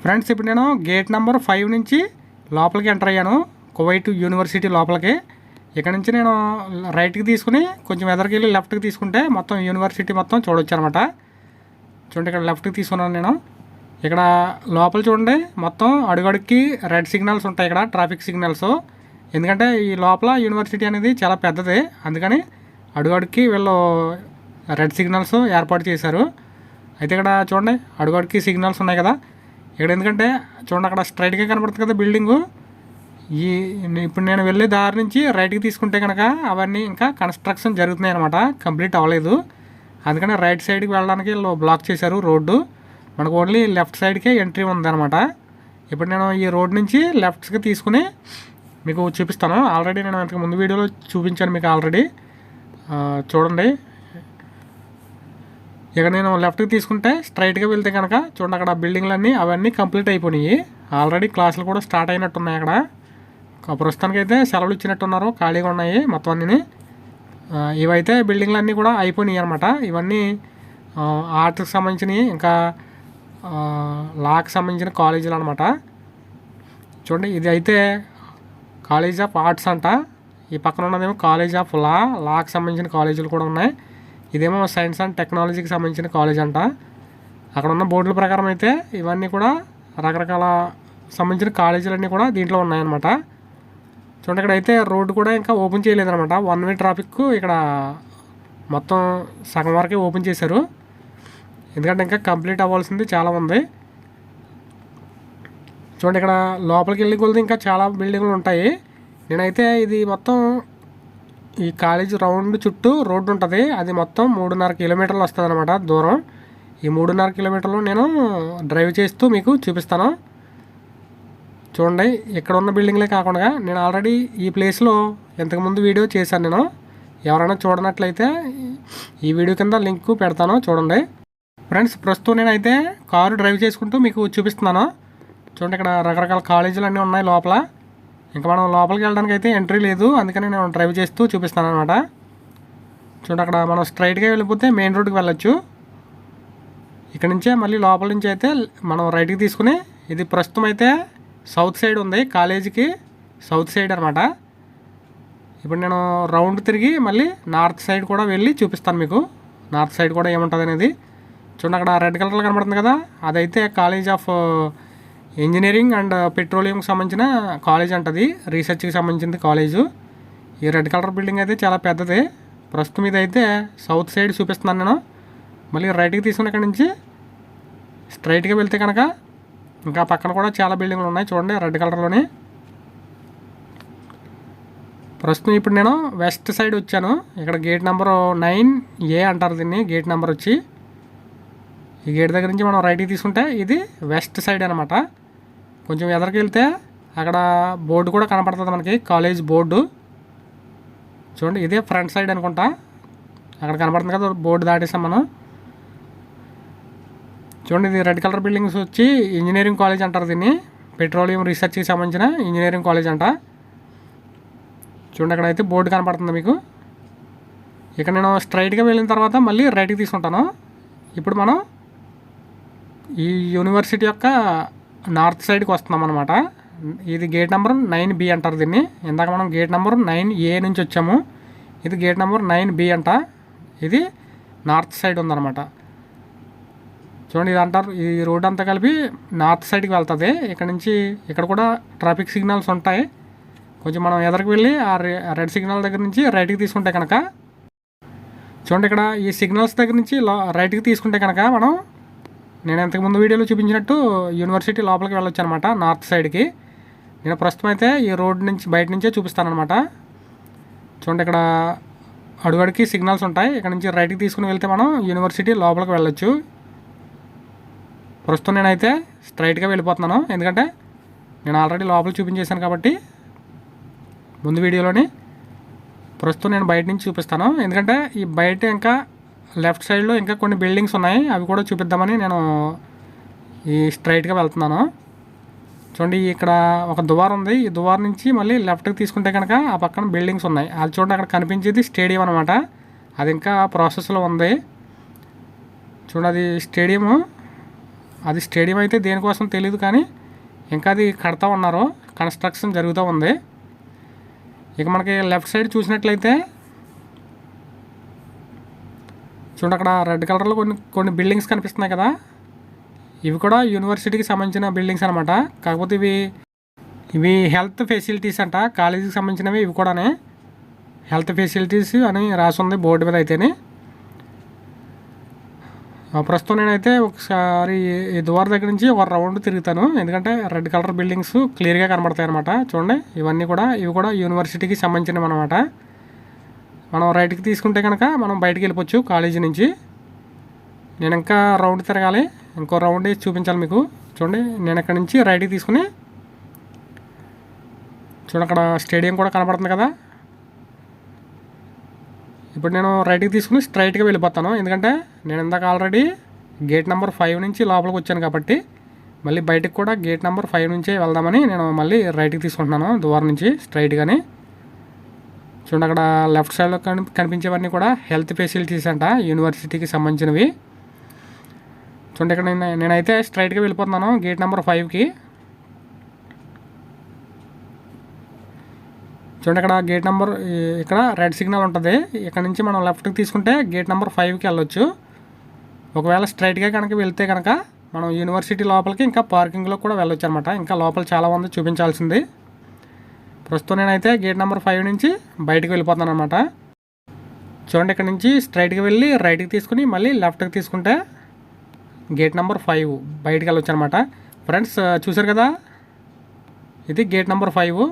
Friends ఇప్పుడు నేను gate number 5 నుంచి లోపలికి ఎంటర్ అయ్యాను. కువైట్ యూనివర్సిటీ లోపలికి. ఇక్కడ నుంచి నేను రైట్కి తీసుకుని కొంచెం ఎదరికి వెళ్ళి లెఫ్ట్కి తీసుకుంటే మొత్తం యూనివర్సిటీ మొత్తం చూడొచ్చు అనమాట. చూడండి, ఇక్కడ లెఫ్ట్కి తీసుకున్నాను నేను. ఇక్కడ లోపల చూడండి, మొత్తం అడుగడుక్కి రెడ్ సిగ్నల్స్ ఉంటాయి. ఇక్కడ ట్రాఫిక్ సిగ్నల్స్. ఎందుకంటే ఈ లోపల యూనివర్సిటీ అనేది చాలా పెద్దది, అందుకని అడుగడుక్కి వీళ్ళు రెడ్ సిగ్నల్స్ ఏర్పాటు చేశారు. అయితే ఇక్కడ చూడండి, అడుగడుక్కి సిగ్నల్స్ ఉన్నాయి కదా. ఇక్కడ ఎందుకంటే చూడండి, అక్కడ స్ట్రైట్గా కనపడుతుంది కదా బిల్డింగు. ఇప్పుడు నేను వెళ్ళే దారి నుంచి రైట్కి తీసుకుంటే కనుక అవన్నీ ఇంకా కన్స్ట్రక్షన్ జరుగుతున్నాయి అనమాట, కంప్లీట్ అవ్వలేదు. అందుకని రైట్ సైడ్కి వెళ్ళడానికి వీళ్ళు బ్లాక్ చేశారు రోడ్డు. మనకు ఓన్లీ లెఫ్ట్ సైడ్కే ఎంట్రీ ఉందన్నమాట. ఇప్పుడు నేను ఈ రోడ్ నుంచి లెఫ్ట్కి తీసుకుని మీకు చూపిస్తాను. ఆల్రెడీ నేను ఇంతకు ముందు వీడియోలో చూపించాను మీకు ఆల్రెడీ. చూడండి, ఇక నేను లెఫ్ట్కి తీసుకుంటే స్ట్రైట్గా వెళ్తే కనుక చూడండి, అక్కడ బిల్డింగ్లన్నీ అవన్నీ కంప్లీట్ అయిపోయినాయి. ఆల్రెడీ క్లాసులు కూడా స్టార్ట్ అయినట్టున్నాయి. అక్కడ ప్రస్తుతానికి అయితే సెలవులు ఇచ్చినట్టున్నారు, ఖాళీగా ఉన్నాయి మొత్తం అన్నీ. ఇవైతే బిల్డింగ్లన్నీ కూడా అయిపోయినాయి అనమాట. ఇవన్నీ ఆర్ట్స్కి సంబంధించినవి, ఇంకా లాకి సంబంధించిన కాలేజీలు అనమాట. చూడండి, ఇది అయితే కాలేజ్ ఆఫ్ ఆర్ట్స్ అంట. ఈ పక్కన ఉన్నదేమో కాలేజ్ ఆఫ్ లాకి సంబంధించిన కాలేజీలు కూడా ఉన్నాయి. ఇదేమో సైన్స్ అండ్ టెక్నాలజీకి సంబంధించిన కాలేజ్ అంట. అక్కడ ఉన్న బోర్డుల ప్రకారం అయితే ఇవన్నీ కూడా రకరకాల సంబంధించిన కాలేజీలన్నీ కూడా దీంట్లో ఉన్నాయన్నమాట. చూడండి, ఇక్కడ అయితే రోడ్డు కూడా ఇంకా ఓపెన్ చేయలేదన్నమాట. 1 వే ట్రాఫిక్ ఇక్కడ మొత్తం సగం వరకే ఓపెన్ చేశారు, ఎందుకంటే ఇంకా కంప్లీట్ అవ్వాల్సింది చాలా ఉంది. చూడండి, ఇక్కడ లోపలికి వెళ్ళి కొలిది ఇంకా చాలా బిల్డింగ్లు ఉంటాయి. నేనైతే ఇది మొత్తం ఈ కాలేజ్ రౌండ్ చుట్టూ రోడ్డు ఉంటుంది. అది మొత్తం 3.5 కిలోమీటర్లు వస్తుంది అనమాట దూరం. ఈ 3.5 కిలోమీటర్లు నేను డ్రైవ్ చేస్తూ మీకు చూపిస్తాను. చూడండి, ఇక్కడ ఉన్న బిల్డింగ్లే కాకుండా నేను ఆల్రెడీ ఈ ప్లేస్లో ఇంతకుముందు వీడియో చేశాను. నేను ఎవరైనా చూడనట్లయితే ఈ వీడియో కింద లింక్ పెడతాను, చూడండి. ఫ్రెండ్స్, ప్రస్తుతం నేనైతే కారు డ్రైవ్ చేసుకుంటూ మీకు చూపిస్తున్నాను. చూడండి, ఇక్కడ రకరకాల కాలేజీలు అన్నీ ఉన్నాయి లోపల. ఇంకా మనం లోపలికి వెళ్ళడానికి అయితే ఎంట్రీ లేదు, అందుకని నేను డ్రైవ్ చేస్తూ చూపిస్తాను అనమాట. చూడండి, అక్కడ మనం స్ట్రైట్గా వెళ్ళిపోతే మెయిన్ రోడ్కి వెళ్ళొచ్చు. ఇక్కడ నుంచే మళ్ళీ లోపల నుంచి అయితే మనం రైట్కి తీసుకుని, ఇది ప్రస్తుతం అయితే సౌత్ సైడ్ ఉంది, కాలేజీకి సౌత్ సైడ్ అనమాట. ఇప్పుడు నేను రౌండ్ తిరిగి మళ్ళీ నార్త్ సైడ్ కూడా వెళ్ళి చూపిస్తాను మీకు, నార్త్ సైడ్ కూడా ఏముంటుంది అనేది. చూడండి, అక్కడ రెడ్ కలర్లో కనబడుతుంది కదా, అదైతే కాలేజ్ ఆఫ్ ఇంజనీరింగ్ అండ్ పెట్రోలియంకి సంబంధించిన కాలేజ్ అంటది, రీసెర్చ్కి సంబంధించింది కాలేజు. ఈ రెడ్ కలర్ బిల్డింగ్ అయితే చాలా పెద్దది. ప్రస్తుతం ఇదైతే సౌత్ సైడ్ చూపిస్తున్నాను నేను. మళ్ళీ రైట్కి తీసుకుని ఇక్కడ నుంచి స్ట్రైట్గా వెళ్తే కనుక ఇంకా పక్కన కూడా చాలా బిల్డింగ్లు ఉన్నాయి. చూడండి, రెడ్ కలర్లోని. ప్రస్తుతం ఇప్పుడు నేను వెస్ట్ సైడ్ వచ్చాను. ఇక్కడ గేట్ నెంబర్ 9A అంటారు దీన్ని, గేట్ నెంబర్ వచ్చి. ఈ గేట్ దగ్గర నుంచి మనం రైట్కి తీసుకుంటే ఇది వెస్ట్ సైడ్ అనమాట. కొంచెం ఎదరికి వెళ్తే అక్కడ బోర్డు కూడా కనపడుతుంది మనకి, కాలేజ్ బోర్డు. చూడండి, ఇదే ఫ్రంట్ సైడ్ అనుకుంటా, అక్కడ కనపడుతుంది కదా బోర్డు దాటేసాం మనం. చూడండి, ఇది రెడ్ కలర్ బిల్డింగ్స్ వచ్చి ఇంజనీరింగ్ కాలేజ్ అంటారు దీన్ని, పెట్రోలియం రీసెర్చ్కి సంబంధించిన ఇంజనీరింగ్ కాలేజ్ అంట. చూడండి, అక్కడ అయితే బోర్డు కనపడుతుంది మీకు. ఇక్కడ నేను స్ట్రైట్గా వెళ్ళిన తర్వాత మళ్ళీ రైట్కి తీసుకుంటాను. ఇప్పుడు మనం ఈ యూనివర్సిటీ యొక్క నార్త్ సైడ్కి వస్తున్నాం అనమాట. ఇది గేట్ నెంబర్ 9B అంటారు దీన్ని. ఇందాక మనం గేట్ నెంబర్ 9A నుంచి వచ్చాము, ఇది గేట్ నెంబర్ 9B అంట. ఇది నార్త్ సైడ్ ఉందన్నమాట. చూడండి, ఇది అంటారు, ఈ రోడ్ అంతా కలిపి నార్త్ సైడ్కి వెళ్తుంది. ఇక్కడ నుంచి ఇక్కడ కూడా ట్రాఫిక్ సిగ్నల్స్ ఉంటాయి. కొంచెం మనం ఎదరికి వెళ్ళి ఆ రెడ్ సిగ్నల్ దగ్గర నుంచి రైట్కి తీసుకుంటే కనుక, చూడండి, ఇక్కడ ఈ సిగ్నల్స్ దగ్గర నుంచి రైట్కి తీసుకుంటే కనుక మనం, నేను ఇంతకుముందు వీడియోలో చూపించినట్టు యూనివర్సిటీ లోపలికి వెళ్ళొచ్చు అనమాట, నార్త్ సైడ్కి. నేను ప్రస్తుతం అయితే ఈ రోడ్ నుంచి బయట నుంచే చూపిస్తాను అనమాట. చూడండి, ఇక్కడ అడుగడికి సిగ్నల్స్ ఉంటాయి. ఇక్కడ నుంచి రైట్కి తీసుకుని వెళ్తే మనం యూనివర్సిటీ లోపలికి వెళ్ళొచ్చు. ప్రస్తుతం నేనైతే స్ట్రైట్గా వెళ్ళిపోతున్నాను, ఎందుకంటే నేను ఆల్రెడీ లోపల చూపించేశాను కాబట్టి ముందు వీడియోలోని. ప్రస్తుతం నేను బయట నుంచి చూపిస్తాను, ఎందుకంటే ఈ బయట ఇంకా లెఫ్ట్ సైడ్లో ఇంకా కొన్ని బిల్డింగ్స్ ఉన్నాయి, అవి కూడా చూపిద్దామని నేను ఈ స్ట్రైట్గా వెళ్తున్నాను. చూడండి, ఇక్కడ ఒక దువారం ఉంది. ఈ దువారం నుంచి మళ్ళీ లెఫ్ట్కి తీసుకుంటే కనుక ఆ పక్కన బిల్డింగ్స్ ఉన్నాయి. అది చూడండి, అక్కడ కనిపించేది స్టేడియం అనమాట. అది ఇంకా ప్రాసెస్లో ఉంది. చూడండి, అది స్టేడియము. అది స్టేడియం అయితే దేనికోసం తెలియదు, కానీ ఇంకా అది కడతా ఉన్నారు, కన్స్ట్రక్షన్ జరుగుతూ ఉంది. ఇక మనకి లెఫ్ట్ సైడ్ చూసినట్లయితే చూడండి, అక్కడ రెడ్ కలర్లో కొన్ని బిల్డింగ్స్ కనిపిస్తున్నాయి కదా, ఇవి కూడా యూనివర్సిటీకి సంబంధించిన బిల్డింగ్స్ అనమాట. కాకపోతే ఇవి హెల్త్ ఫెసిలిటీస్ అంట, కాలేజీకి సంబంధించినవి. ఇవి కూడానే హెల్త్ ఫెసిలిటీస్ అని రాసి ఉంది బోర్డు మీద అయితేనే. ప్రస్తుతం నేనైతే ఒకసారి ఈ ద్వారం దగ్గర నుంచి ఒక రౌండ్ తిరుగుతాను, ఎందుకంటే రెడ్ కలర్ బిల్డింగ్స్ క్లియర్గా కనబడతాయి అనమాట. చూడండి, ఇవి కూడా యూనివర్సిటీకి సంబంధించినవి అనమాట. మనం రైట్కి తీసుకుంటే కనుక మనం బయటికి వెళ్ళిపోవచ్చు కాలేజీ నుంచి. నేను ఇంకా రౌండ్ తిరగాలి, ఇంకో రౌండ్ వేసి చూపించాలి మీకు. చూడండి, నేను ఇక్కడ నుంచి రైట్కి తీసుకుని చూడండి, అక్కడ స్టేడియం కూడా కనబడుతుంది కదా. ఇప్పుడు నేను రైట్కి తీసుకుని స్ట్రైట్గా వెళ్ళిపోతాను, ఎందుకంటే నేను ఇందాక ఆల్రెడీ గేట్ నెంబర్ 5 నుంచి లోపలికి వచ్చాను కాబట్టి మళ్ళీ బయటకు కూడా గేట్ నెంబర్ 5 నుంచే వెళ్దామని నేను మళ్ళీ రైట్కి తీసుకుంటున్నాను ద్వారం నుంచి స్ట్రైట్గానే. చూడండి, అక్కడ లెఫ్ట్ సైడ్లో కనిపించేవన్నీ కూడా హెల్త్ ఫెసిలిటీస్ అంట, యూనివర్సిటీకి సంబంధించినవి. చూడండి, ఇక్కడ నేనైతే స్ట్రైట్గా వెళ్ళిపోతున్నాను గేట్ నెంబర్ 5కి. చూడండి, ఇక్కడ గేట్ నెంబర్, ఇక్కడ రెడ్ సిగ్నల్ ఉంటుంది. ఇక్కడ నుంచి మనం లెఫ్ట్కి తీసుకుంటే గేట్ నెంబర్ 5కి వెళ్ళొచ్చు. ఒకవేళ స్ట్రైట్గా కనుక వెళ్తే కనుక మనం యూనివర్సిటీ లోపలికి ఇంకా పార్కింగ్లో కూడా వెళ్ళొచ్చు అనమాట. ఇంకా లోపల చాలా ఉంది చూపించాల్సింది. ప్రస్తుతం నేనైతే గేట్ నెంబర్ 5 నుంచి బయటకు వెళ్ళిపోతాను అనమాట. చూడండి, ఇక్కడ నుంచి స్ట్రైట్గా వెళ్ళి రైట్కి తీసుకుని మళ్ళీ లెఫ్ట్కి తీసుకుంటే గేట్ నెంబర్ 5 బయటకు వెళ్ళొచ్చు అనమాట. ఫ్రెండ్స్, చూసారు కదా, ఇది గేట్ నెంబర్ 5.